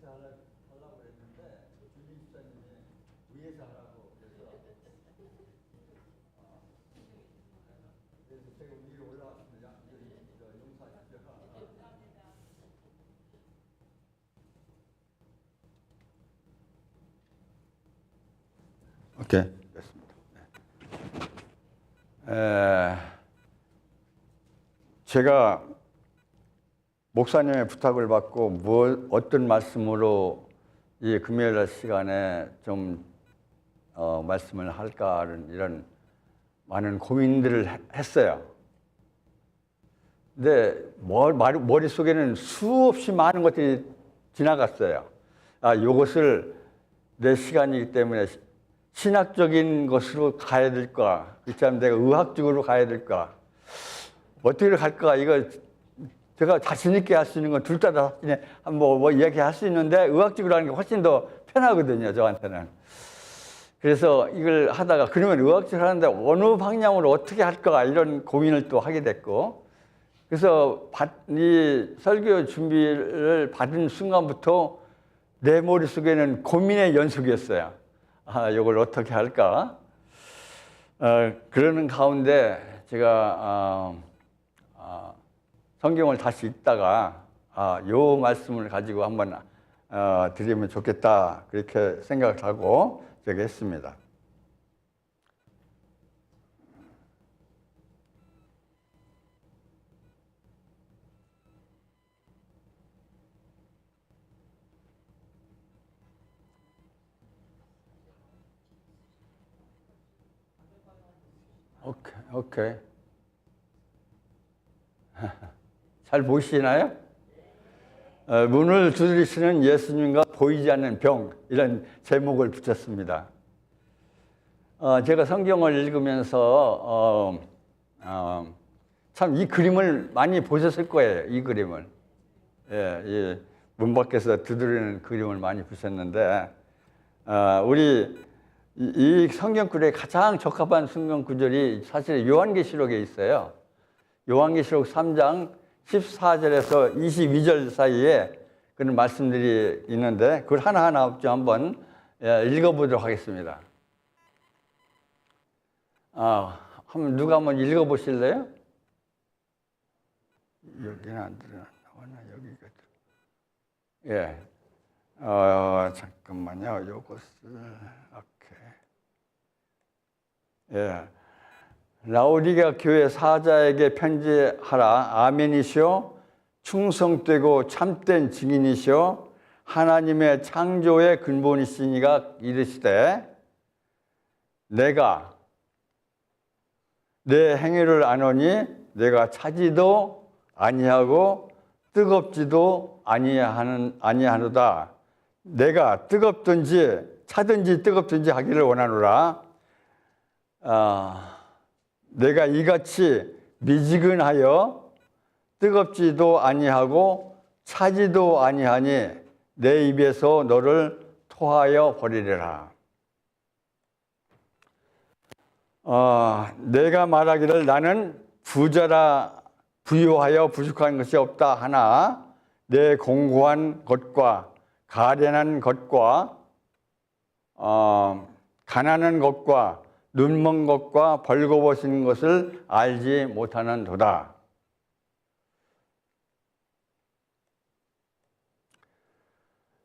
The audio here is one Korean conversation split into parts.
하려고 했는데 주임 집사님이 위에서 하라고 그래서 제가 위에 올라왔습니다. 용서하십시오. 오케이, 됐습니다. 제가 목사님의 부탁을 받고 어떤 말씀으로 이 금요일 시간에 좀 말씀을 할까는 이런 많은 고민들을 했어요. 근데 머릿속에는 수없이 많은 것들이 지나갔어요. 이것을 내 시간이기 때문에 신학적인 것으로 가야 될까? 그렇지 않으면 내가 의학적으로 가야 될까? 어떻게 갈까? 이거 제가 자신 있게 할 수 있는 건 둘 다 자신에 뭐 이야기할 수 있는데 의학적으로 하는 게 훨씬 더 편하거든요, 저한테는. 그래서 이걸 하다가 그러면 의학적으로 하는데 어느 방향으로 어떻게 할까? 이런 고민을 또 하게 됐고, 그래서 이 설교 준비를 받은 순간부터 내 머릿속에는 고민의 연속이었어요. 이걸 어떻게 할까? 그러는 가운데 제가 성경을 다시 읽다가 요 말씀을 가지고 한번 드리면 좋겠다 그렇게 생각을 하고 제가 했습니다. 오케이. 잘 보이시나요? 문을 두드리시는 예수님과 보이지 않는 병, 이런 제목을 붙였습니다. 제가 성경을 읽으면서 참 이 그림을 많이 보셨을 거예요. 이 그림을. 예, 문 밖에서 두드리는 그림을 많이 보셨는데 우리 이 성경구절에 가장 적합한 성경 구절이 사실 요한계시록에 있어요. 요한계시록 3장 14절에서 22절 사이에 그런 말씀들이 있는데 그걸 하나하나 좀 한번 읽어보도록 하겠습니다. 누가 한번 읽어보실래요? 여기는 안 들어가나 여기가 들어. 잠깐만요. 요것을 라오디게아 교회 사자에게 편지하라. 아멘이시오. 충성되고 참된 증인이시오. 하나님의 창조의 근본이시니가 이르시되 내가 내 행위를 아노니 내가 차지도 아니하고 뜨겁지도 아니하노다. 내가 뜨겁든지 차든지 뜨겁든지 하기를 원하노라. 내가 이같이 미지근하여 뜨겁지도 아니하고 차지도 아니하니 내 입에서 너를 토하여 버리리라. 내가 말하기를 나는 부유하여 부족한 것이 없다 하나 내 공고한 것과 가련한 것과 가난한 것과 눈먼 것과 벌거벗은 것을 알지 못하는 도다.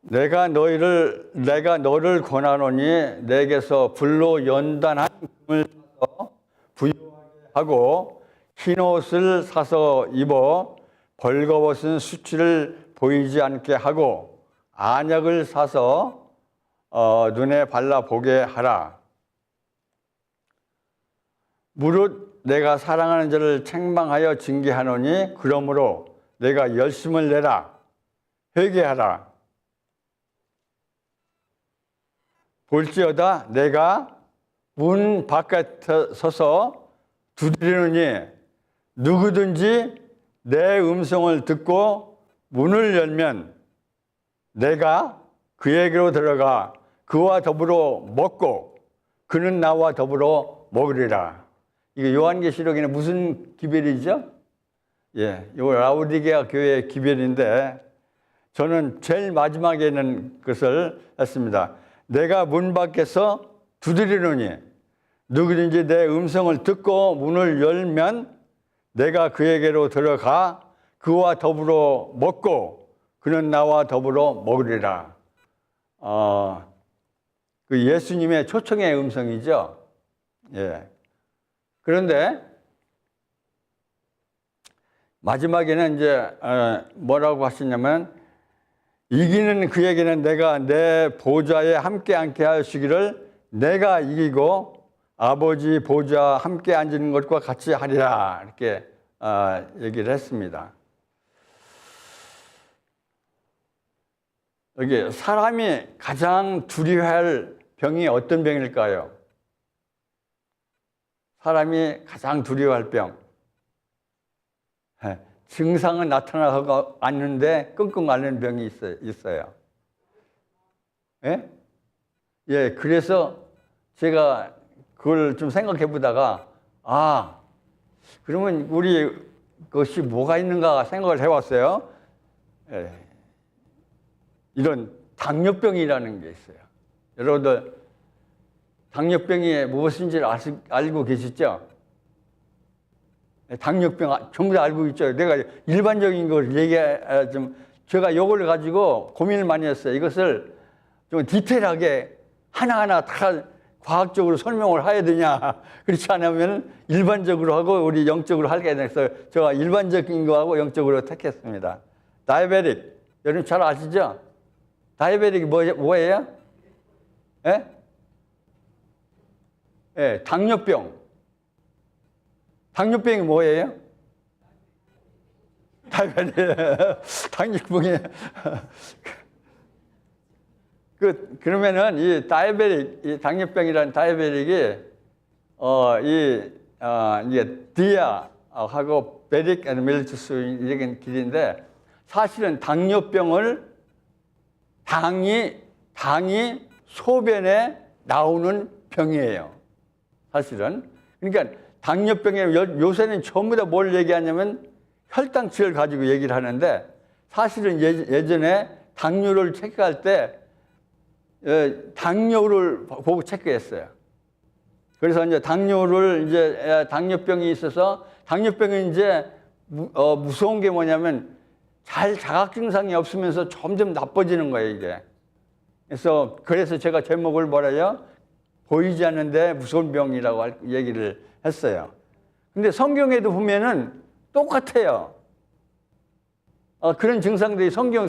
내가 너를 권하노니 내게서 불로 연단한 금을 사서 부유하게 하고 흰 옷을 사서 입어 벌거벗은 수치를 보이지 않게 하고 안약을 사서 눈에 발라보게 하라. 무릇 내가 사랑하는 자를 책망하여 징계하노니 그러므로 내가 열심을 내라. 회개하라. 볼지어다 내가 문 바깥에 서서 두드리노니 누구든지 내 음성을 듣고 문을 열면 내가 그에게로 들어가 그와 더불어 먹고 그는 나와 더불어 먹으리라. 이게 요한계시록에는 무슨 기별이죠? 요 라오디게아 교회의 기별인데 저는 제일 마지막에는 그것을 했습니다. 내가 문 밖에서 두드리노니 누구든지 내 음성을 듣고 문을 열면 내가 그에게로 들어가 그와 더불어 먹고 그는 나와 더불어 먹으리라. 그 예수님의 초청의 음성이죠. 예. 그런데 마지막에는 이제 뭐라고 하시냐면 이기는 그에게는 내가 내 보좌에 함께 앉게 하시기를 내가 이기고 아버지 보좌 함께 앉는 것과 같이 하리라 이렇게 얘기를 했습니다. 여기 사람이 가장 두려워할 병이 어떤 병일까요? 사람이 가장 두려워할 병. 증상은 나타나고 않는데 끙끙 앓는 병이 있어요. 예? 예, 그래서 제가 그걸 좀 생각해 보다가, 그러면 우리 것이 뭐가 있는가 생각을 해봤어요. 예. 이런 당뇨병이라는 게 있어요. 여러분들, 당뇨병이 무엇인지를 알고 계시죠? 당뇨병 전부 다 알고 있죠. 내가 일반적인 걸 제가 이걸 가지고 고민을 많이 했어요. 이것을 좀 디테일하게 하나하나 다 과학적으로 설명을 해야 되냐. 그렇지 않으면 일반적으로 하고 우리 영적으로 하게 돼서 제가 일반적인 거하고 영적으로 택했습니다. 다이아베틱. 여러분 잘 아시죠? 다이아베틱이 뭐예요? 예? 예, 당뇨병. 당뇨병이 뭐예요? 당뇨병이. 그러면은 이 다이아베틱, 이 당뇨병이라는 다이아베틱이, 이게 디아하고 베릭 앤 멜리투스 이런 길인데 사실은 당뇨병을 당이 소변에 나오는 병이에요. 사실은. 그러니까 당뇨병에 요새는 전부 다 뭘 얘기하냐면 혈당치를 가지고 얘기를 하는데 사실은 예전에 당뇨를 체크할 때 당뇨를 보고 체크했어요. 그래서 이제 당뇨병이 있어서 당뇨병이 이제 무서운 게 뭐냐면 잘 자각 증상이 없으면서 점점 나빠지는 거예요, 이게. 그래서 제가 제목을 뭐라요? 보이지 않는데 무서운 병이라고 얘기를 했어요. 근데 성경에도 보면은 똑같아요. 그런 증상들이 성경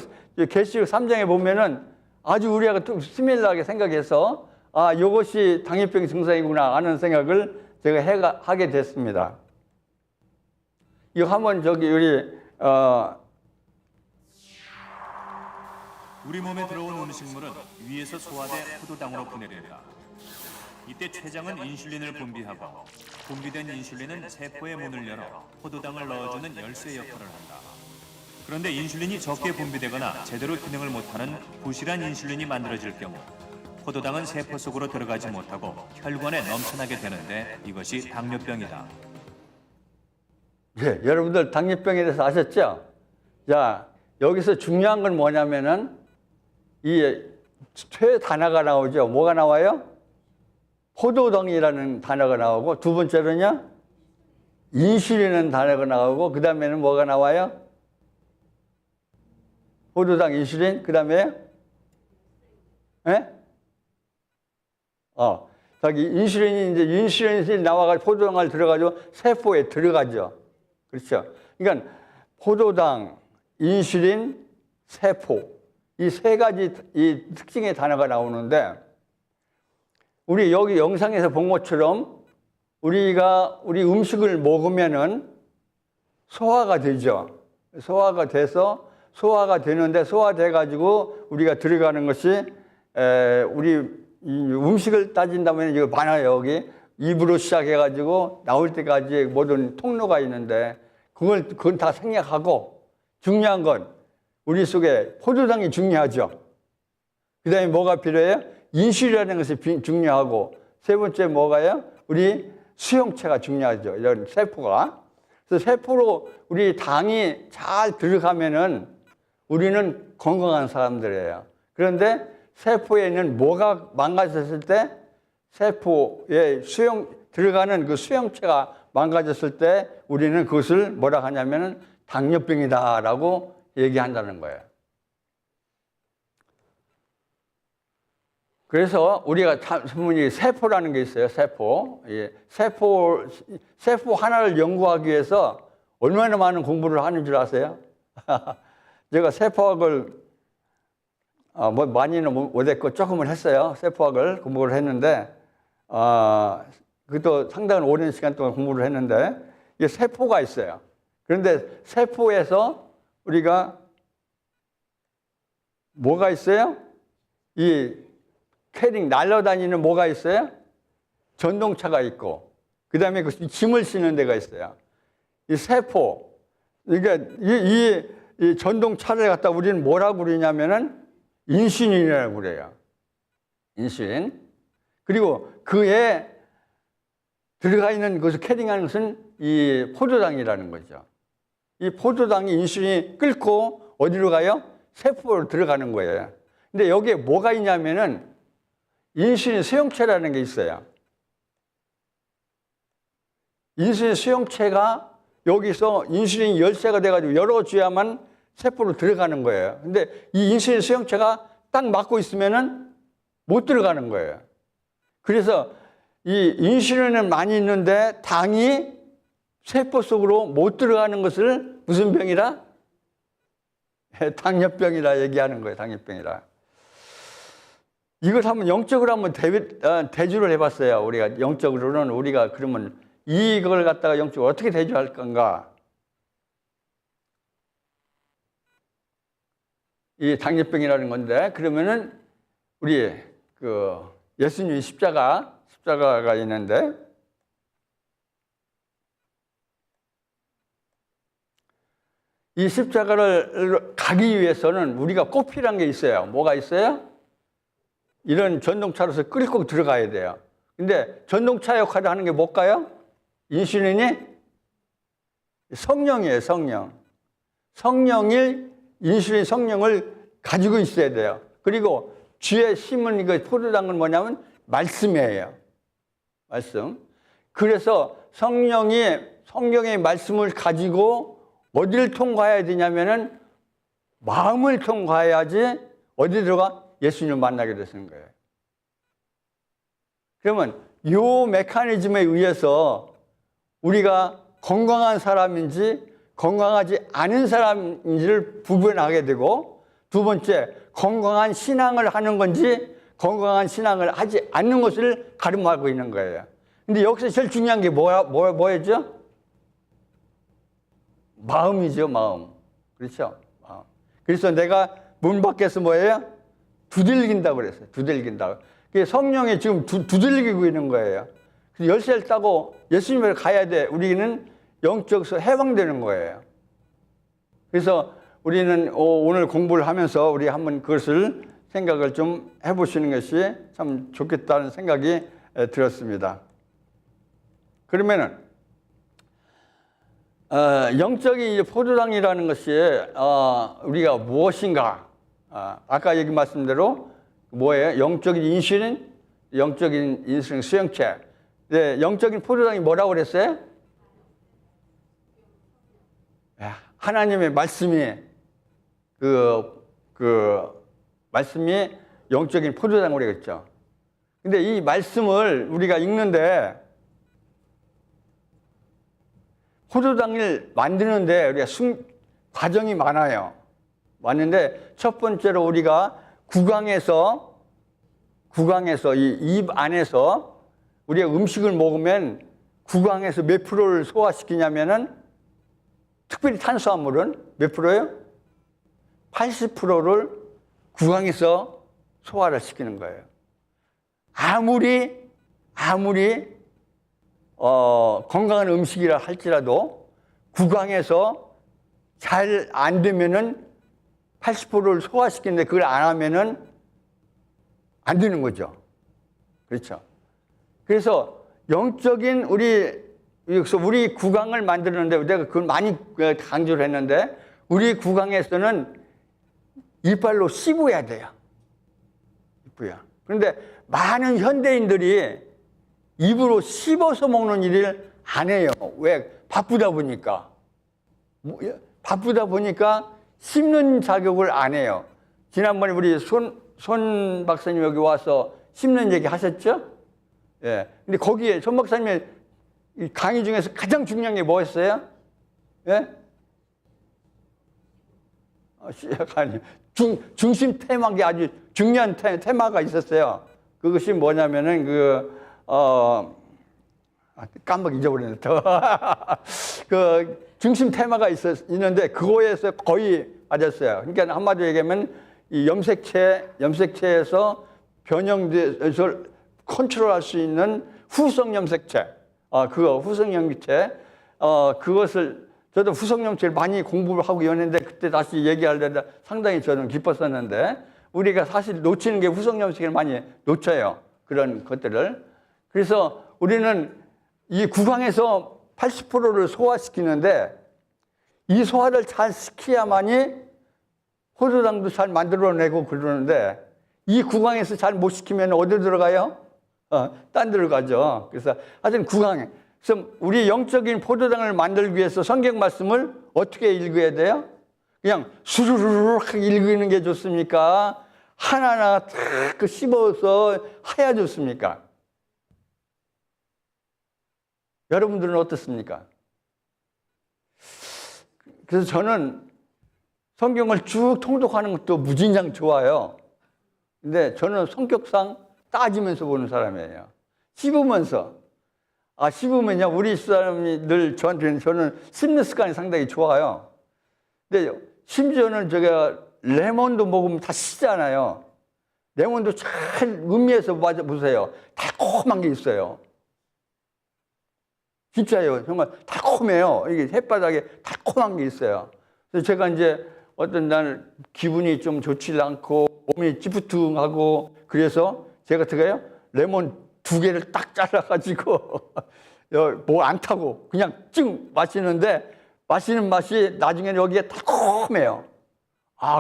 계시록 3장에 보면은 아주 우리가 또 시밀하게 생각해서 이것이 당뇨병 증상이구나 하는 생각을 제가 하게 됐습니다. 이거 한번 우리 몸에 들어온 음식물은 위에서 소화돼 포도당으로 분해된다. 이때 췌장은 인슐린을 분비하고 분비된 인슐린은 세포의 문을 열어 포도당을 넣어주는 열쇠 역할을 한다. 그런데 인슐린이 적게 분비되거나 제대로 기능을 못하는 부실한 인슐린이 만들어질 경우 포도당은 세포 속으로 들어가지 못하고 혈관에 넘쳐나게 되는데 이것이 당뇨병이다. 예, 여러분들 당뇨병에 대해서 아셨죠? 자, 여기서 중요한 건 뭐냐면은 이 쇠 단어가 나오죠. 뭐가 나와요? 포도당이라는 단어가 나오고 두 번째로는요 인슐린이라는 단어가 나오고 그 다음에는 뭐가 나와요? 포도당, 인슐린, 그 다음에 저기 인슐린이 나와가지고 포도당을 들어가지고 세포에 들어가죠. 그렇죠? 그러니까 포도당, 인슐린, 세포 이 세 가지 이 특징의 단어가 나오는데 우리 여기 영상에서 본 것처럼 우리 음식을 먹으면은 소화가 되죠. 소화가 되는데 소화돼 가지고 우리가 들어가는 것이 우리 음식을 따진다면 이거 많아요. 여기 입으로 시작해 가지고 나올 때까지 모든 통로가 있는데 그건 다 생략하고 중요한 건 우리 속에 포도당이 중요하죠. 그다음에 뭐가 필요해요? 인슐린이라는 것이 중요하고 세 번째 뭐가요? 우리 수용체가 중요하죠. 이런 세포가. 그래서 세포로 우리 당이 잘 들어가면은 우리는 건강한 사람들이에요. 그런데 세포에 있는 뭐가 망가졌을 때 세포에 들어가는 그 수용체가 망가졌을 때 우리는 그것을 뭐라 하냐면은 당뇨병이다라고 얘기한다는 거예요. 그래서 우리가 전문이 세포라는 게 있어요. 세포. 예, 세포 하나를 연구하기 위해서 얼마나 많은 공부를 하는 줄 아세요? 제가 세포학을 뭐 많이는 못했고 조금은 했어요. 세포학을 공부를 했는데 그것도 상당히 오랜 시간 동안 공부를 했는데 이게 세포가 있어요. 그런데 세포에서 우리가 뭐가 있어요? 이 캐링 날아다니는 뭐가 있어요? 전동차가 있고 그 다음에 그 짐을 싣는 데가 있어요. 이 세포 그러니까 이 전동차를 갖다 우리는 뭐라고 그러냐면은 인슐린이라고 그래요. 인슐린. 그리고 그에 들어가 있는 것을 캐링하는 것은 이 포도당이라는 거죠. 이 포도당이 인슐린이 끓고 어디로 가요? 세포로 들어가는 거예요. 근데 여기에 뭐가 있냐면은 인슐린 수용체라는 게 있어요. 인슐린 수용체가 여기서 인슐린 열쇠가 돼가지고 열어줘야만 세포로 들어가는 거예요. 근데 이 인슐린 수용체가 딱 막고 있으면은 못 들어가는 거예요. 그래서 이 인슐린은 많이 있는데 당이 세포 속으로 못 들어가는 것을 무슨 병이라? 당뇨병이라 얘기하는 거예요. 당뇨병이라. 이걸 한번 영적으로 한번 대주를 해봤어요. 우리가 영적으로는 우리가 그러면 이걸 갖다가 영적으로 어떻게 대주할 건가? 이 당뇨병이라는 건데 그러면은 우리 그 예수님의 십자가가 있는데 이 십자가를 가기 위해서는 우리가 꼭 필요한 게 있어요. 뭐가 있어요? 이런 전동차로서 끌고 들어가야 돼요. 근데 전동차 역할을 하는 게 뭘까요? 인슐린이 성령이에요, 성령. 인슐린 성령을 가지고 있어야 돼요. 그리고 쥐에 심은 이거 포도당은 뭐냐면 말씀이에요. 말씀. 그래서 성령의 말씀을 가지고 어디를 통과해야 되냐면은 마음을 통과해야지 어디 들어가? 예수님을 만나게 되는 거예요. 그러면 이 메커니즘에 의해서 우리가 건강한 사람인지 건강하지 않은 사람인지를 구분하게 되고 두 번째, 건강한 신앙을 하는 건지 건강한 신앙을 하지 않는 것을 가름하고 있는 거예요. 근데 여기서 제일 중요한 게 뭐였죠? 마음이죠, 마음. 그렇죠? 마음. 그래서 내가 문 밖에서 뭐예요? 두들긴다고 그랬어요. 두들긴다고. 성령이 지금 두들기고 있는 거예요. 그래서 열쇠를 따고 예수님을 가야 돼. 우리는 영적으로 해방되는 거예요. 그래서 우리는 오늘 공부를 하면서 우리 한번 그것을 생각을 좀 해보시는 것이 참 좋겠다는 생각이 들었습니다. 그러면은 영적인 포도당이라는 것이 우리가 무엇인가? 아까 얘기 말씀대로 뭐예요? 영적인 인슐린, 영적인 인슐린 수용체. 네, 영적인 포도당이 뭐라고 그랬어요? 하나님의 말씀이 말씀이 영적인 포도당이라고 그랬죠. 근데 이 말씀을 우리가 읽는데 포도당을 만드는데 우리가 과정이 많아요. 왔는데 첫 번째로 우리가 구강에서 이 입 안에서 우리가 음식을 먹으면 구강에서 몇 프로를 소화시키냐면은 특별히 탄수화물은 몇 프로예요? 80%를 구강에서 소화를 시키는 거예요. 아무리 건강한 음식이라 할지라도 구강에서 잘 안 되면은 80%를 소화시키는데 그걸 안 하면은 안 되는 거죠. 그렇죠. 그래서 영적인 우리 구강을 만드는데 내가 그걸 많이 강조를 했는데 우리 구강에서는 이빨로 씹어야 돼요. 이쁘야. 그런데 많은 현대인들이 입으로 씹어서 먹는 일을 안 해요. 왜? 바쁘다 보니까. 바쁘다 보니까 씹는 작업을 안 해요. 지난번에 우리 손 박사님 여기 와서 씹는 얘기 하셨죠? 예. 근데 거기에 손 박사님의 강의 중에서 가장 중요한 게 뭐였어요? 예? 아니, 중심 테마가 아주 중요한 테마가 있었어요. 그것이 뭐냐면은 깜빡 잊어버렸네. 그 중심 테마가 있는데 그거에서 거의 맞았어요. 그러니까 한마디로 얘기하면 이 염색체에서 변형돼서 컨트롤할 수 있는 후성 염색체, 후성 염색체, 그것을 저도 후성 염색을 많이 공부를 하고 있는데 그때 다시 얘기하려다 상당히 저는 기뻤었는데 우리가 사실 놓치는 게 후성 염색을 많이 놓쳐요. 그런 것들을. 그래서 우리는 이 구강에서 80%를 소화시키는데 이 소화를 잘 시켜야만이 포도당도 잘 만들어내고 그러는데 이 구강에서 잘 못 시키면 어디 들어가요? 딴 데로 가죠. 그래서 하여튼 구강에. 그래서 우리 영적인 포도당을 만들기 위해서 성경 말씀을 어떻게 읽어야 돼요? 그냥 수르르륵 읽는 게 좋습니까? 하나하나 탁 씹어서 해야 좋습니까? 여러분들은 어떻습니까? 그래서 저는 성경을 쭉 통독하는 것도 무진장 좋아요. 근데 저는 성격상 따지면서 보는 사람이에요. 씹으면서. 씹으면요, 우리 사람이 늘 저는 씹는 습관이 상당히 좋아요. 근데 심지어는 제가 레몬도 먹으면 다 시잖아요. 레몬도 잘 음미해서 보세요. 달콤한 게 있어요. 진짜예요. 정말 달콤해요. 이게 햇바닥에 달콤한 게 있어요. 그래서 제가 이제 어떤 날 기분이 좀 좋지 않고 몸이 찌뿌둥하고 그래서 제가 어떻게 해요? 레몬 2개를 딱 잘라가지고 뭐 안 타고 그냥 쭉 마시는데 마시는 맛이 나중에 여기에 달콤해요.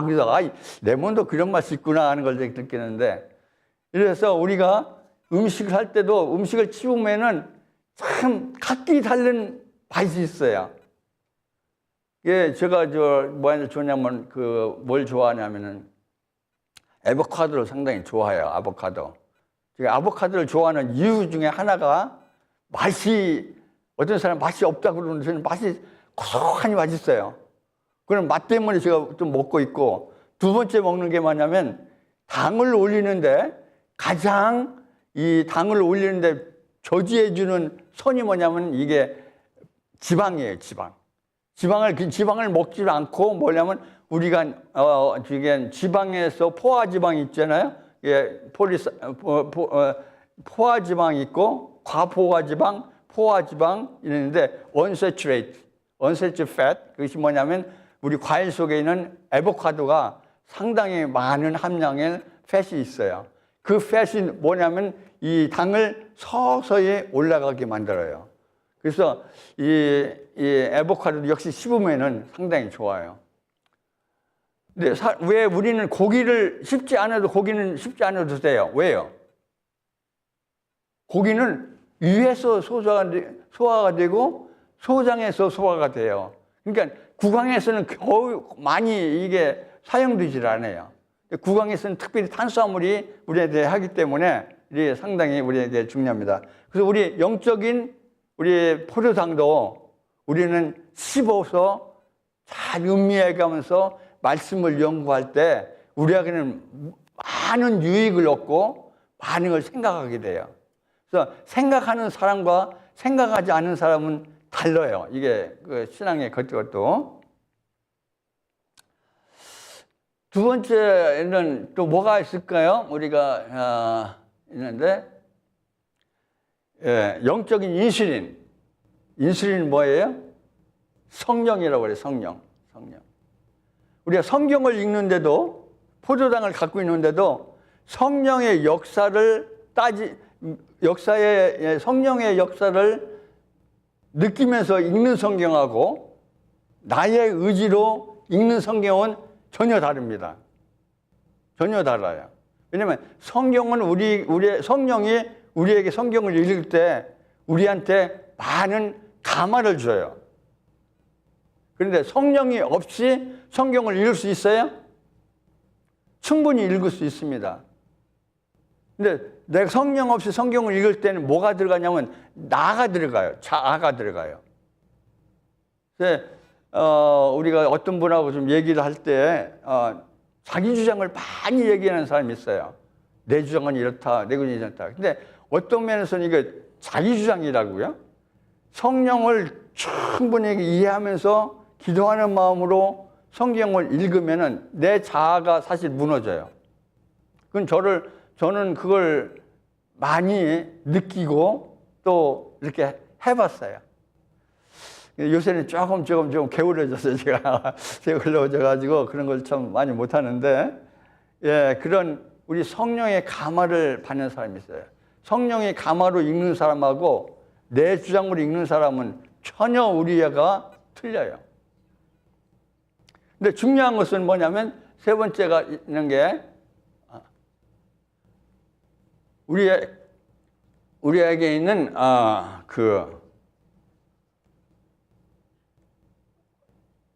그래서 레몬도 그런 맛이 있구나 하는 걸 느끼는데 이래서 우리가 음식을 할 때도 음식을 씹으면은 참 각기 다른 맛이 있어요. 예, 제가 뭐 좋냐면 뭘 좋아하냐면은 아보카도를 상당히 좋아해요. 아보카도. 제가 아보카도를 좋아하는 이유 중에 하나가 맛이 어떤 사람 맛이 없다고 그러는데 저는 맛이 고소하니 맛있어요. 그런 맛 때문에 제가 좀 먹고 있고 두 번째 먹는 게 뭐냐면 당을 올리는데 가장 이 당을 올리는데 저지해주는 선이 뭐냐면 이게 지방이에요, 지방. 지방을 먹지 않고 뭐냐면 우리가 지방에서 포화지방이 있잖아요. 예, 포화지방이 있고 과포화지방, 포화지방 이러는데 unsaturated fat 그것이 뭐냐면 우리 과일 속에 있는 아보카도가 상당히 많은 함량의 팻이 있어요. 그 팻이 뭐냐면 이 당을 서서히 올라가게 만들어요. 그래서 이 아보카도도 역시 씹으면은 상당히 좋아요. 근데 왜 우리는 고기는 씹지 않아도 돼요? 왜요? 고기는 위에서 소화가 되고 소장에서 소화가 돼요. 그러니까 구강에서는 거의 많이 이게 사용되질 않아요. 구강에서는 특별히 탄수화물이 우리에게 하기 때문에 이게 상당히 우리에게 중요합니다. 그래서 우리 영적인 우리 포도당도 우리는 씹어서 잘 음미해가면서 말씀을 연구할 때 우리에게는 많은 유익을 얻고 많은 걸 생각하게 돼요. 그래서 생각하는 사람과 생각하지 않는 사람은 달라요. 이게 그 신앙의 것도. 두 번째는 또 뭐가 있을까요? 우리가 있는데 영적인 인슐린. 인슐린은 뭐예요? 성령이라고 그래요. 성령. 우리가 성경을 읽는데도 포도당을 갖고 있는데도 성령의 성령의 역사를 느끼면서 읽는 성경하고 나의 의지로 읽는 성경은 전혀 다릅니다. 전혀 달라요. 왜냐하면 성경은 우리의 성령이 우리에게 성경을 읽을 때 우리한테 많은 감화를 줘요. 그런데 성령이 없이 성경을 읽을 수 있어요? 충분히 읽을 수 있습니다. 근데 내가 성령 없이 성경을 읽을 때는 뭐가 들어가냐면 나가 들어가요. 자아가 들어가요. 그래서 우리가 어떤 분하고 좀 얘기를 할 때 자기 주장을 많이 얘기하는 사람이 있어요. 내 주장은 이렇다, 내 주장은 이렇다. 근데 어떤 면에서는 이게 자기 주장이라고요. 성령을 충분히 이해하면서 기도하는 마음으로 성경을 읽으면은 내 자아가 사실 무너져요. 저는 그걸 많이 느끼고 또 이렇게 해봤어요. 요새는 조금 게을러졌어요. 제가 게을러져가지고 그런 걸 참 많이 못하는데, 예, 그런 우리 성령의 감화를 받는 사람이 있어요. 성령의 감화로 읽는 사람하고 내 주장으로 읽는 사람은 전혀 우리가 틀려요. 근데 중요한 것은 뭐냐면 세 번째가 있는 게 우리에게 있는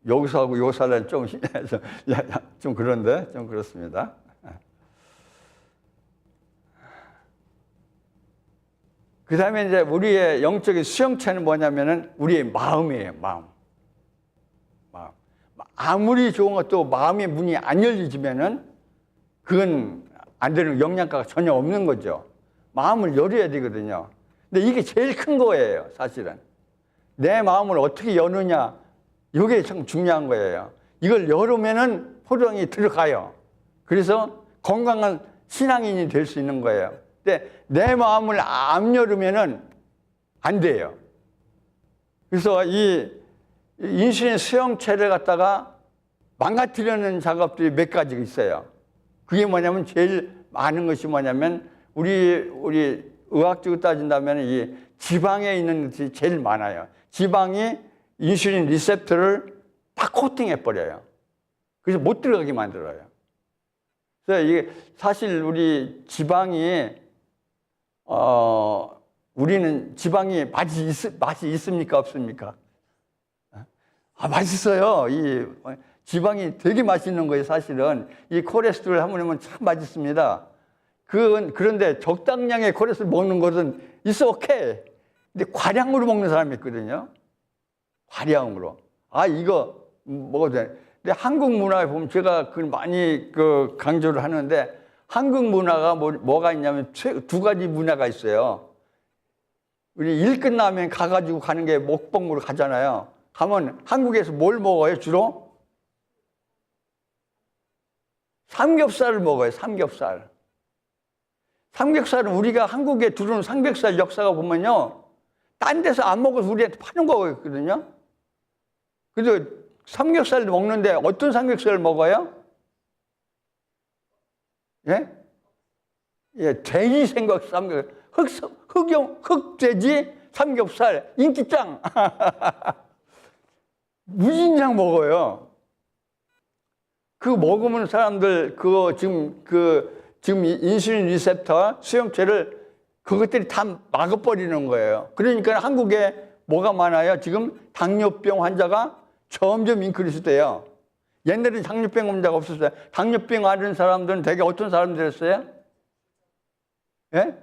여기서 하고 요 살은 좀 그런데 좀 그렇습니다. 그 다음에 이제 우리의 영적인 수용체는 뭐냐면은 우리의 마음이에요, 마음. 아무리 좋은 것도 마음의 문이 안 열리지면은 그건 안 되는, 영양가가 전혀 없는 거죠. 마음을 열어야 되거든요. 근데 이게 제일 큰 거예요, 사실은. 내 마음을 어떻게 여느냐, 이게 참 중요한 거예요. 이걸 열으면은 포도당이 들어가요. 그래서 건강한 신앙인이 될 수 있는 거예요. 근데 내 마음을 안 열으면은 안 돼요. 그래서 이 인슐린 수용체를 갖다가 망가뜨리는 작업들이 몇 가지가 있어요. 그게 뭐냐면 제일 많은 것이 뭐냐면 우리 의학적으로 따진다면 이 지방에 있는 것이 제일 많아요. 지방이 인슐린 리셉터를 다 코팅해 버려요. 그래서 못 들어가게 만들어요. 그래서 이게 사실 우리 지방이 우리는 지방이 맛이 있습니까, 없습니까? 맛있어요. 이 지방이 되게 맛있는 거예요, 사실은. 이 콜레스테롤 하면 참 맛있습니다. 그런데 적당량의 콜레스테롤 먹는 것은 있어 오케이. 근데 과량으로 먹는 사람이 있거든요. 과량으로. 이거 먹어도 돼. 근데 한국 문화에 보면 제가 그걸 많이 강조를 하는데 한국 문화가 뭐가 있냐면 두 가지 문화가 있어요. 우리 일 끝나면 가가지고 가는 게 먹방으로 가잖아요. 가면 한국에서 뭘 먹어요, 주로? 삼겹살을 먹어요, 삼겹살. 삼겹살은 우리가 한국에 들어온 삼겹살 역사가 보면요. 딴 데서 안 먹어서 우리한테 파는 거거든요. 그래서 삼겹살 먹는데 어떤 삼겹살을 먹어요? 예? 예, 돼지 삼겹살. 흑돼지 삼겹살 인기 짱. 무진장 먹어요. 그거 먹으면 사람들 지금 인슐린 리셉터 수용체를 그것들이 다 막아버리는 거예요. 그러니까 한국에 뭐가 많아요? 지금 당뇨병 환자가 점점 인크리스 돼요. 옛날에는 당뇨병 환자가 없었어요. 당뇨병 앓은 사람들은 되게 어떤 사람들이었어요? 예?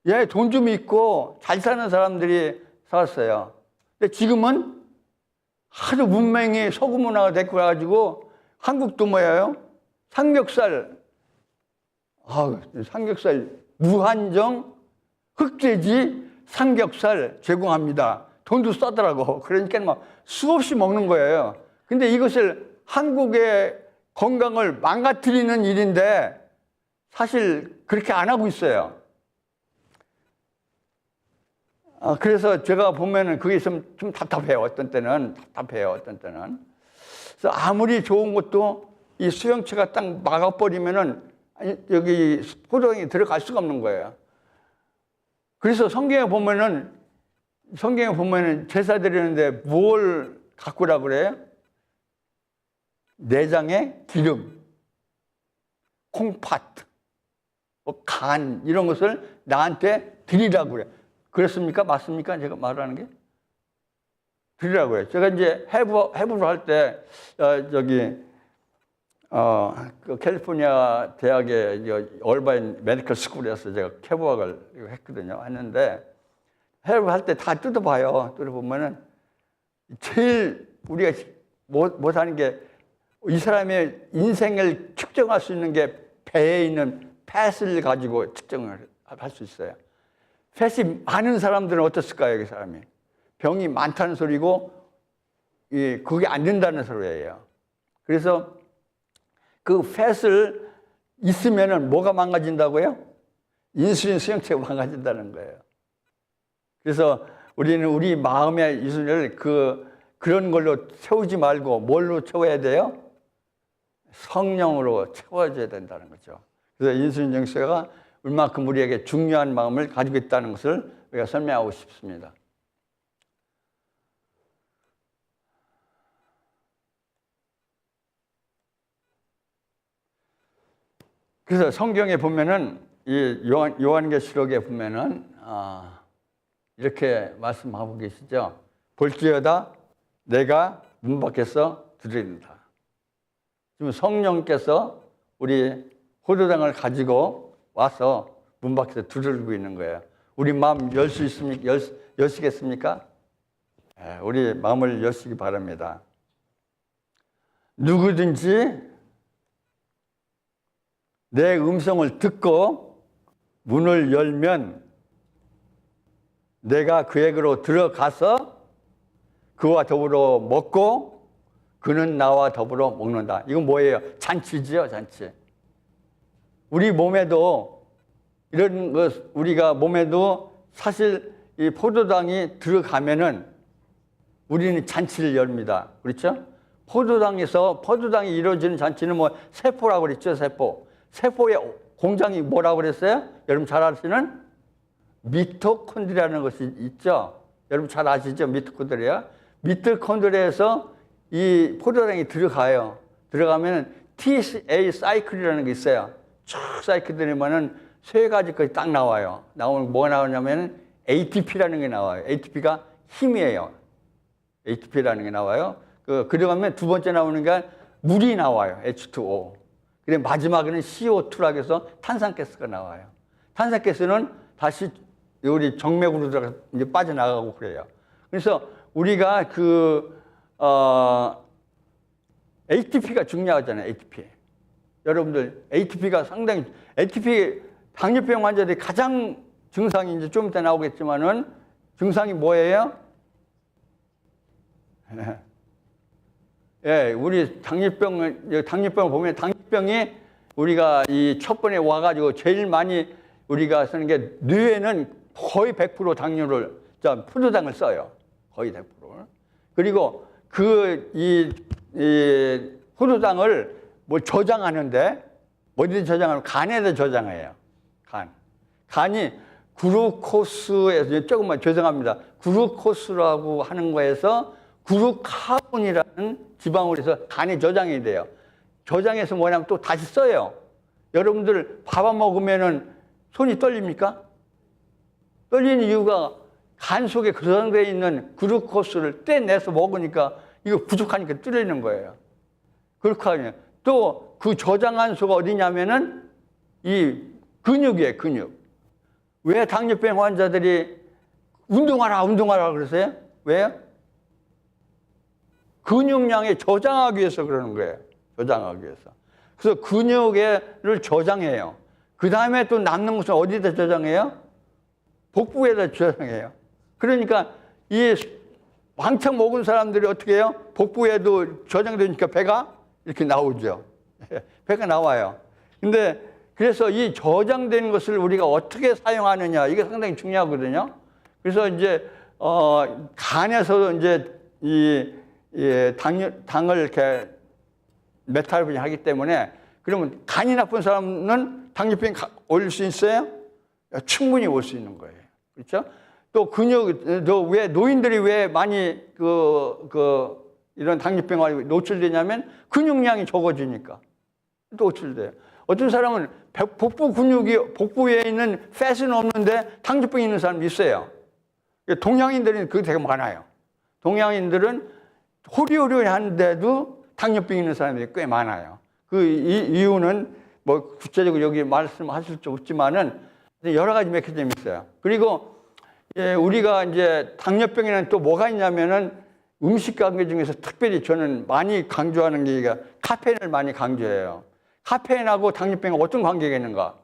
예, 돈 좀 있고 잘 사는 사람들이 살았어요. 근데 지금은 하도 문명이 서구 문화가 됐고 그래가지고 한국도 뭐예요? 삼겹살 무한정 흑돼지 삼겹살 제공합니다. 돈도 싸더라고. 그러니까 막 수없이 먹는 거예요. 근데 이것을 한국의 건강을 망가뜨리는 일인데 사실 그렇게 안 하고 있어요. 그래서 제가 보면은 그게 좀 답답해요. 어떤 때는. 그래서 아무리 좋은 것도 이 수용체가 딱 막아버리면은 여기 포도당이 들어갈 수가 없는 거예요. 그래서 성경에 보면은 제사 드리는데 뭘 갖고 오라 그래요? 내장의 기름. 콩팥, 간 이런 것을 나한테 드리라고 그래. 그렇습니까? 맞습니까? 제가 말하는 게? 드리라고 그래요. 제가 이제 해부를 할 때, 그 캘리포니아 대학의 얼바인 메디컬 스쿨에서 제가 캐부학을 했거든요. 했는데, 해부할 때 다 뜯어봐요. 뜯어보면은, 제일 우리가 못하는 게, 이 사람의 인생을 측정할 수 있는 게 배에 있는 팻을 가지고 측정을 할 수 있어요. 팻이 많은 사람들은 어떻을까요, 그 사람이? 병이 많다는 소리고, 그게 안 된다는 소리예요. 그래서 그 팻을 있으면은 뭐가 망가진다고요? 인슐린 수용체가 망가진다는 거예요. 그래서 우리는 우리 마음의 인슐린을 그런 걸로 채우지 말고 뭘로 채워야 돼요? 성령으로 채워줘야 된다는 거죠. 그래서 인슐린 정수가 얼마큼 우리에게 중요한 마음을 가지고 있다는 것을 우리가 설명하고 싶습니다. 그래서 성경에 보면은 이 요한계시록에 보면은 이렇게 말씀하고 계시죠. 볼지어다 내가 문 밖에서 두드린다. 지금 성령께서 우리 포도당을 가지고 와서 문 밖에서 두드리고 있는 거예요. 우리 마음 열 수 있습니까? 여시겠습니까? 네, 우리 마음을 여시기 바랍니다. 누구든지 내 음성을 듣고 문을 열면 내가 그에게로 들어가서 그와 더불어 먹고 그는 나와 더불어 먹는다. 이건 뭐예요? 잔치지요, 잔치. 우리 몸에도 이런 것, 우리가 몸에도 사실 이 포도당이 들어가면은 우리는 잔치를 열립니다. 그렇죠? 포도당이 이루어지는 잔치는 뭐 세포라고 그랬죠, 세포. 세포의 공장이 뭐라고 그랬어요? 여러분 잘 아시는 미토콘드리아라는 것이 있죠. 여러분 잘 아시죠? 미토콘드리아. 미토콘드리아에서 이 포도당이 들어가요. 들어가면 TA 사이클이라는 게 있어요. 쭉 사이클 들으면은 세 가지 것이 딱 나와요. 나오면 뭐가 나오냐면 ATP라는 게 나와요. ATP가 힘이에요. ATP라는 게 나와요. 그러가면 두 번째 나오는 게 물이 나와요. H2O. 그리고 마지막에는 CO2라고 해서 탄산가스가 나와요. 탄산가스는 다시 우리 정맥으로 들어가서 이제 빠져나가고 그래요. 그래서 우리가 ATP가 중요하잖아요, ATP. 여러분들, ATP가 상당히, ATP 당뇨병 환자들이 가장 증상이 이제 좀 이따 나오겠지만은 증상이 뭐예요? 예, 우리 당뇨병을 보면 당뇨병이 우리가 이 첫 번에 와가지고 제일 많이 우리가 쓰는 게 뇌에는 거의 100% 당뇨를, 포도당을 써요. 거의 100%. 그리고 이 포도당을 뭐 저장하는데, 어디에 저장하면 간에다 저장해요. 간이 글루코스에서, 조금만 죄송합니다. 글루코스라고 하는 거에서 글루카곤이라는 지방으로 해서 간에 저장이 돼요. 저장해서 뭐냐면 또 다시 써요. 여러분들 밥 안 먹으면은 손이 떨립니까? 떨리는 이유가 간 속에 저장되어 있는 글루코스를 떼내서 먹으니까 이거 부족하니까 떨리는 거예요. 글루카곤이에요. 또 그 저장한 소가 어디냐면은 이 근육이에요, 근육. 왜 당뇨병 환자들이 운동하라 그러세요? 왜요? 근육량에 저장하기 위해서 그러는 거예요. 저장하기 위해서. 그래서 근육을 저장해요. 그 다음에 또 남는 것은 어디다 저장해요? 복부에다 저장해요. 그러니까 이 왕창 먹은 사람들이 어떻게 해요? 복부에도 저장되니까 배가 이렇게 나오죠. 배가 나와요. 근데 그래서 이 저장된 것을 우리가 어떻게 사용하느냐, 이게 상당히 중요하거든요. 그래서 이제 간에서 이제 당을 이렇게 메타볼리즘 하기 때문에, 그러면 간이 나쁜 사람은 당뇨병 올릴 수 있어요? 충분히 올 수 있는 거예요. 그렇죠? 또 왜 노인들이 왜 많이 이런 당뇨병에 노출되냐면 근육량이 적어지니까 노출돼요. 어떤 사람은 복부 근육이 복부에 있는 팻은 없는데 당뇨병이 있는 사람이 있어요. 동양인들은 그게 되게 많아요. 동양인들은 호리호리한데도 당뇨병이 있는 사람들이 꽤 많아요. 그 이유는 뭐 구체적으로 여기 말씀하실 수 없지만은 여러 가지 메커니즘이 있어요. 그리고 우리가 이제 당뇨병에는 또 뭐가 있냐면은 음식 관계 중에서 특별히 저는 많이 강조하는 게 카페인을 많이 강조해요. 카페인하고 당뇨병이 어떤 관계가 있는가?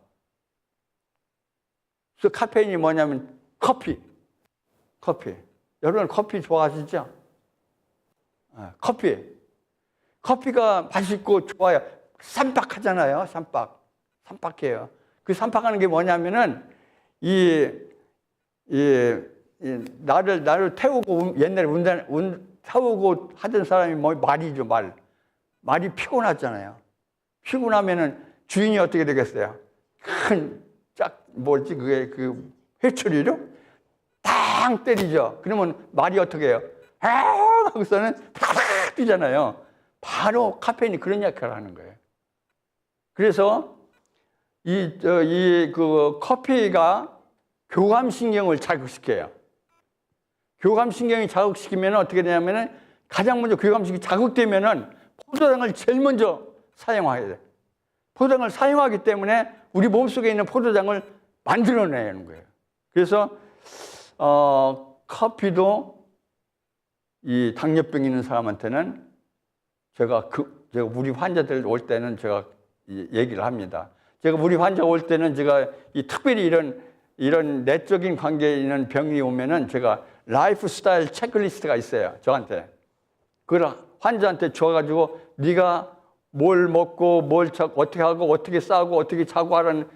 그래서 카페인이 뭐냐면 커피. 여러분 커피 좋아하시죠? 커피가 맛있고 좋아요. 삼박하잖아요. 삼박해요. 그 삼박하는 게 뭐냐면은 나를 태우고 옛날에 태우고 하던 사람이 뭐 말이죠, 말이 피곤하잖아요. 피곤하면은 주인이 어떻게 되겠어요? 그게 회초리로 탕 때리죠. 그러면 말이 어떻게 해요? 하고서는 팍 뛰잖아요. 바로 카페인이 그런 역할을 하는 거예요. 그래서 그 커피가 교감신경을 자극시켜요. 교감신경이 자극시키면 어떻게 되냐면은 가장 먼저 교감신경이 자극되면은 포도당을 제일 먼저 사용하게 돼요. 포도당을 사용하기 때문에 우리 몸속에 있는 포도당을 만들어내는 거예요. 그래서 커피도 이 당뇨병 있는 사람한테는 제가 우리 환자들 올 때는 제가 얘기를 합니다. 제가 우리 환자 올 때는 제가 특별히 이런 내적인 관계에 있는 병이 오면은 제가 라이프 스타일 체크리스트가 있어요. 저한테. 그걸 환자한테 줘가지고 네가 뭘 먹고 어떻게 하고 어떻게 싸고 어떻게 자고 하라는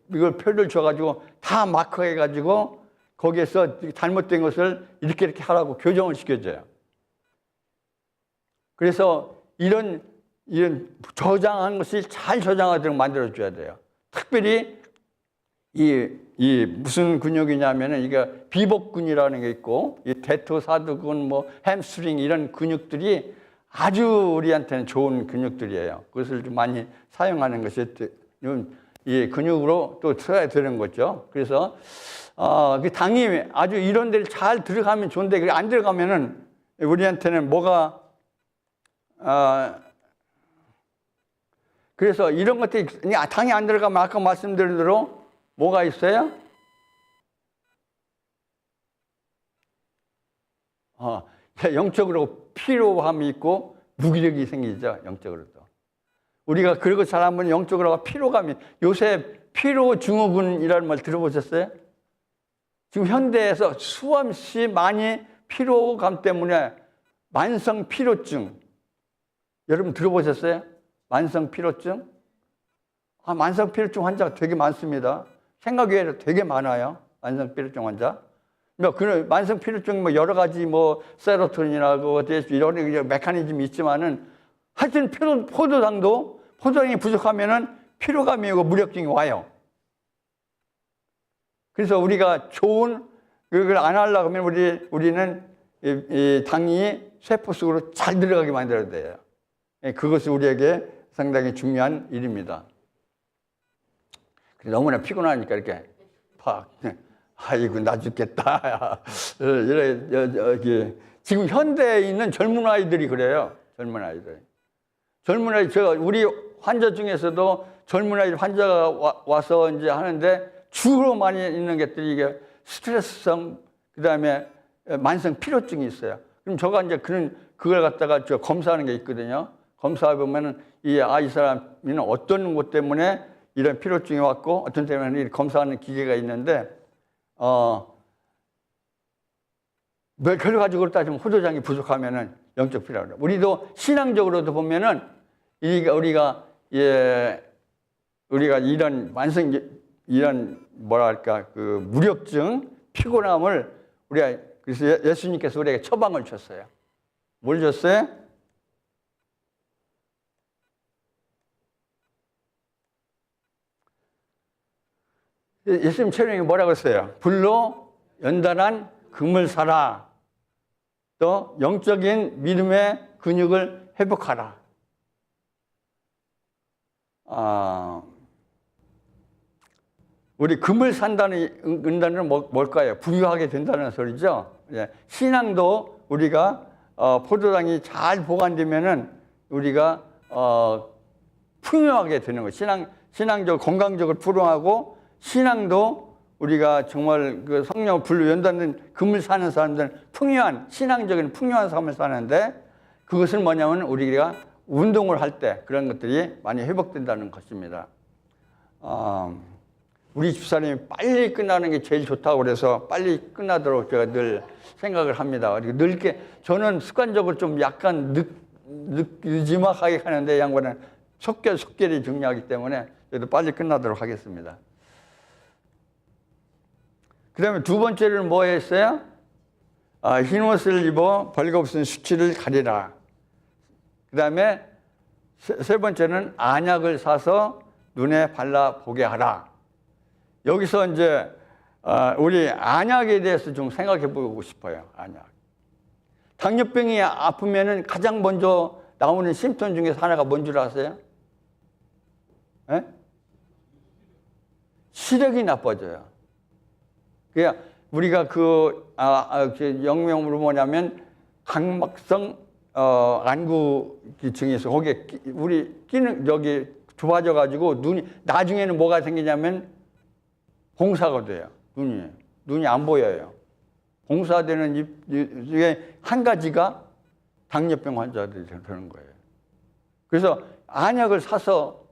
이걸 표를 줘가지고 다 마크해가지고 거기에서 잘못된 것을 이렇게 하라고 교정을 시켜줘요. 그래서 이런 저장한 것이 잘 저장하도록 만들어줘야 돼요. 특별히 이 무슨 근육이냐면은 이게 비복근이라는 게 있고 이 대퇴사두근, 뭐 햄스트링 이런 근육들이 아주 우리한테는 좋은 근육들이에요. 그것을 좀 많이 사용하는 것이 이 근육으로 또 써야 되는 거죠. 그래서 그 당이 아주 이런 데를 잘 들어가면 좋은데 그게 안 들어가면은 우리한테는 뭐가 그래서 이런 것들이 당이 안 들어가면 아까 말씀드린 대로 뭐가 있어요? 영적으로 피로함이 있고 무기력이 생기죠. 영적으로도. 우리가 그러고 잘하면 영적으로 피로감이 요새 피로 증후군이라는 말 들어보셨어요? 지금 현대에서 수없이 많이 피로감 때문에 만성 피로증 여러분 들어보셨어요? 만성 피로증? 만성 피로증 환자가 되게 많습니다. 생각 외로 되게 많아요. 만성 피로증 환자. 만성 피로증 여러 가지 세로토닌이라고 이런 메커니즘이 있지만은 하여튼 포도당이 부족하면은 피로감이 오고 무력증이 와요. 그래서 우리가 그걸 안 하려고 하면 우리는 이 당이 세포 속으로 잘 들어가게 만들어야 돼요. 그것이 우리에게 상당히 중요한 일입니다. 너무나 피곤하니까 이렇게 아이고 나 죽겠다. 지금 현대에 있는 젊은 아이들이 그래요. 젊은 아이들. 우리 환자 중에서도 젊은 아이들 환자가 와서 이제 하는데 주로 많이 있는 것들이 이게 스트레스성 그다음에 만성 피로증이 있어요. 그럼 저가 이제 그걸 갖다가 검사하는 게 있거든요. 검사해 보면은 이 사람은 어떤 것 때문에 이런 피로증이 왔고 어떤 때문에 검사하는 기계가 있는데 결과적으로 따지면 호도장이 부족하면은 영적 피로라. 우리도 신앙적으로도 보면은 우리가 이런 뭐랄까 그 무력증, 피곤함을 그래서 예수님께서 우리에게 처방을 줬어요. 뭘 줬어요? 예수님 체령이 뭐라고 했어요? 불로 연단한 금을 사라. 또 영적인 믿음의 근육을 회복하라. 우리 금을 은다는 뭘까요? 부유하게 된다는 소리죠. 예. 신앙도 우리가 포도당이 잘 보관되면은 우리가 풍요하게 되는 거예요. 신앙적 건강적으로 풍요하고 신앙도 우리가 정말 그 성령 불로 연다는 금을 사는 사람들은 신앙적인 풍요한 삶을 사는데 그것은 뭐냐면 우리가 운동을 할 때 그런 것들이 많이 회복된다는 것입니다. 우리 집사람이 빨리 끝나는 게 제일 좋다고 그래서 빨리 끝나도록 제가 늘 생각을 합니다. 늘 이렇게 저는 습관적으로 좀 약간 늦지막하게 하는데 양반은 속결이 중요하기 때문에 저도 빨리 끝나도록 하겠습니다. 그 다음에 두 번째는 뭐 했어요? 흰 옷을 입어 벌거벗은 수치를 가리라. 그 다음에 세 번째는 안약을 사서 눈에 발라 보게 하라. 여기서 이제 우리 안약에 대해서 좀 생각해 보고 싶어요. 안약. 당뇨병이 아프면은 가장 먼저 나오는 심통 중에서 하나가 뭔 줄 아세요? 예? 시력이 나빠져요. 그러니까 우리가 그 영명으로 뭐냐면 각막성 안구기층에서 거기에 우리 끼는 여기 좁아져 가지고 눈이 나중에는 뭐가 생기냐면 봉사가 돼요. 눈이 안 보여요. 봉사되는 중에 한 가지가 당뇨병 환자들이 되는 거예요. 그래서 안약을 사서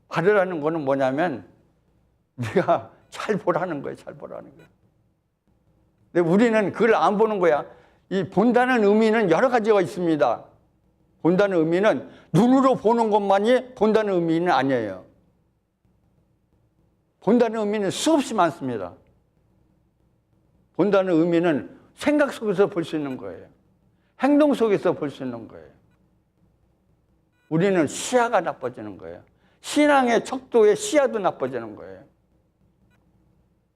바르라는 거는 뭐냐면 네가 잘 보라는 거예요. 잘 보라는 거예요. 근데 우리는 그걸 안 보는 거야. 이 본다는 의미는 여러 가지가 있습니다. 본다는 의미는 눈으로 보는 것만이 본다는 의미는 아니에요. 본다는 의미는 수없이 많습니다. 본다는 의미는 생각 속에서 볼 수 있는 거예요. 행동 속에서 볼 수 있는 거예요. 우리는 시야가 나빠지는 거예요. 신앙의 척도의 시야도 나빠지는 거예요.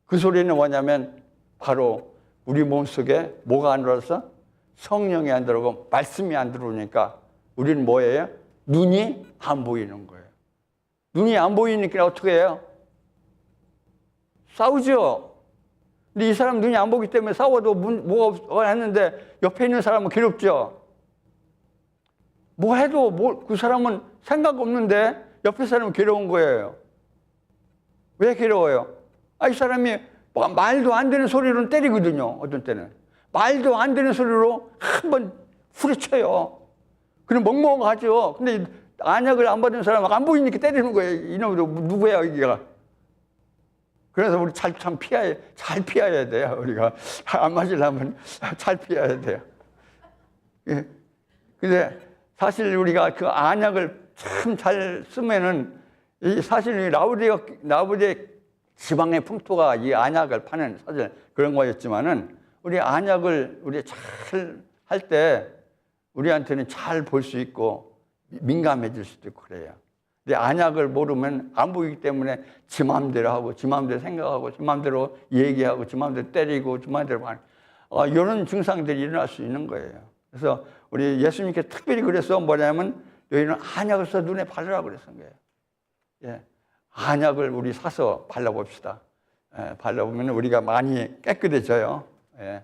그 소리는 뭐냐면 바로 우리 몸속에 뭐가 안 들어와서 성령이 안 들어오고 말씀이 안 들어오니까 우리는 뭐예요? 눈이 안 보이는 거예요. 눈이 안 보이니까 어떻게 해요? 싸우죠. 근데 이 사람 눈이 안 보기 때문에 싸워도 뭐가 했는데 옆에 있는 사람은 괴롭죠. 뭐 해도 그 사람은 생각 없는데 옆에 사람은 괴로운 거예요. 왜 괴로워요? 이 사람이 말도 안 되는 소리로는 때리거든요. 어떤 때는. 말도 안 되는 소리로 한번 후려쳐요. 그럼 멍멍하죠. 근데 안약을 안 받은 사람은 안 보이니까 때리는 거예요. 이놈도 누구야, 이게가. 그래서 우리 잘 피해야 돼요. 우리가 안 맞으려면 잘 피해야 돼요. 예. 근데 사실 우리가 그 안약을 참 잘 쓰면은 사실 라우디에 지방의 풍토가 이 안약을 파는 사실 그런 거였지만은 우리 안약을 우리 잘 할 때 우리한테는 잘 볼 수 있고 민감해질 수도 있고 그래요. 근데 안약을 모르면 안 보이기 때문에 지 마음대로 하고 지 마음대로 생각하고 지 마음대로 얘기하고 지 마음대로 때리고 지 마음대로 이런 증상들이 일어날 수 있는 거예요. 그래서 우리 예수님께 특별히 그래서 뭐냐면 너희는 안약을 써 눈에 바르라고 그랬던 거예요. 예. 안약을 우리 사서 발라봅시다. 예. 발라보면 우리가 많이 깨끗해져요. 예.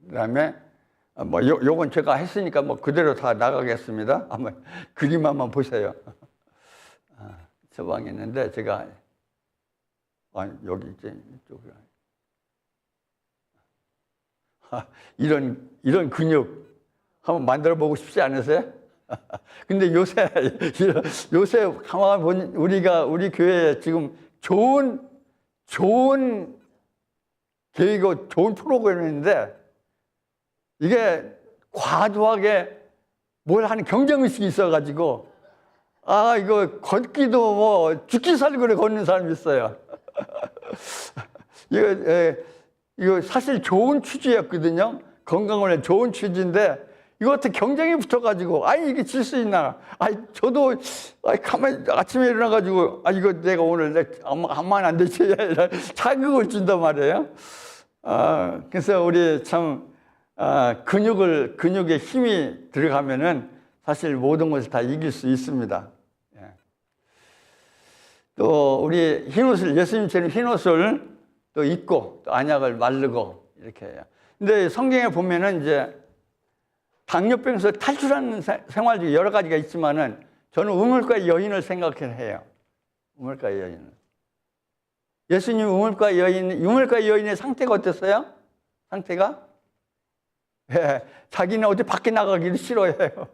그 다음에 요건 제가 했으니까 그대로 다 나가겠습니다. 한번 그림 한번 보세요. 저 방에 있는데 제가 여기 이제 이쪽으로 이런 근육 한번 만들어 보고 싶지 않으세요? 근데 요새 가만 보니 우리 교회에 지금 좋은 계획이고 좋은 프로그램인데 이게 과도하게 뭘 하는 경쟁의식이 있어가지고 이거 걷기도 죽기 살기로 걷는 사람이 있어요. 이거 사실 좋은 취지였거든요. 건강을 위해 좋은 취지인데 이거 어떻게 경쟁이 붙어가지고 이게 질 수 있나? 저도 가만히 아침에 일어나가지고 이거 내가 오늘 암만 안 되지 자극을 준단 말이에요. 그래서 우리 참 근육에 힘이 들어가면은 사실 모든 것을 다 이길 수 있습니다. 예. 또 우리 흰옷을, 예수님처럼 흰옷을 또 입고 또 안약을 마르고 이렇게 해요. 근데 성경에 보면은 이제 당뇨병에서 탈출하는 생활 중에 여러 가지가 있지만은 저는 우물가의 여인을 생각해요. 우물가의 여인. 예수님 우물가의 여인의 상태가 어땠어요? 상태가? 예, 자기는 어디 밖에 나가기도 싫어해요.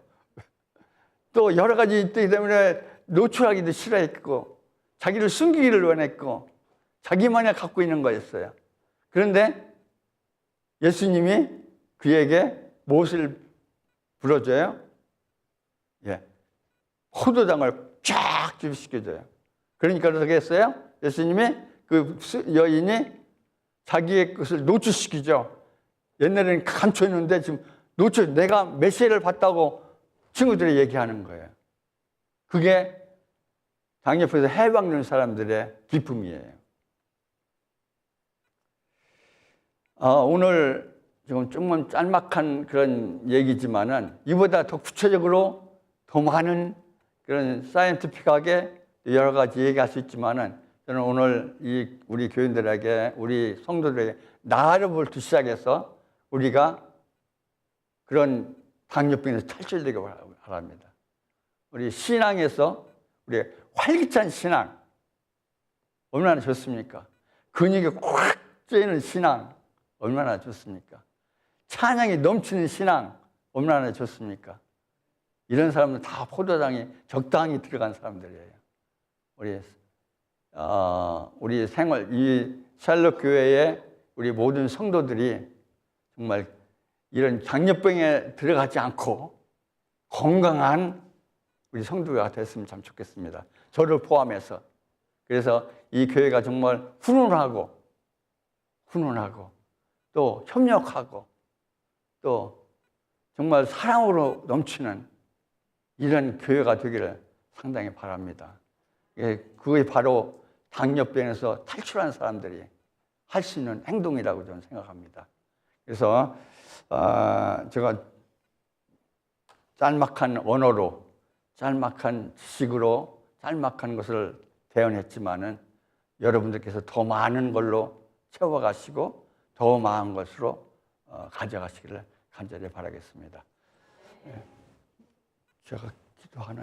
또 여러 가지 있기 때문에 노출하기도 싫어했고, 자기를 숨기기를 원했고, 자기만이 갖고 있는 거였어요. 그런데 예수님이 그에게 무엇을 불어줘요? 예, 포도당을 쫙 주시켜줘요. 그러니까 어떻게 했어요? 예수님이 그 여인이 자기의 것을 노출시키죠. 옛날에는 감춰있는데 지금 내가 메시아를 봤다고 친구들이 얘기하는 거예요. 그게 당뇨에서 해방된 사람들의 기쁨이에요. 오늘 조금 짤막한 그런 얘기지만은 이보다 더 구체적으로 더 많은 그런 사이언티픽하게 여러 가지 얘기할 수 있지만은 저는 오늘 우리 교인들에게, 우리 성도들에게 나를 시작해서 우리가 그런 당뇨병에서 탈출되기 바랍니다. 우리 신앙에서 우리 활기찬 신앙 얼마나 좋습니까? 근육이 꽉 쬐는 신앙 얼마나 좋습니까? 찬양이 넘치는 신앙 얼마나 좋습니까? 이런 사람은 다 포도당이 적당히 들어간 사람들이에요. 우리 생활, 이 샬롯 교회의 우리 모든 성도들이 정말 이런 당뇨병에 들어가지 않고 건강한 우리 성도가 됐으면 참 좋겠습니다. 저를 포함해서. 그래서 이 교회가 정말 훈훈하고 또 협력하고 또 정말 사랑으로 넘치는 이런 교회가 되기를 상당히 바랍니다. 그게 바로 당뇨병에서 탈출한 사람들이 할 수 있는 행동이라고 저는 생각합니다. 그래서 제가 짤막한 언어로, 짤막한 지식으로, 짤막한 것을 대언했지만은 여러분들께서 더 많은 걸로 채워가시고 더 많은 것으로 가져가시기를 간절히 바라겠습니다. 제가 기도하는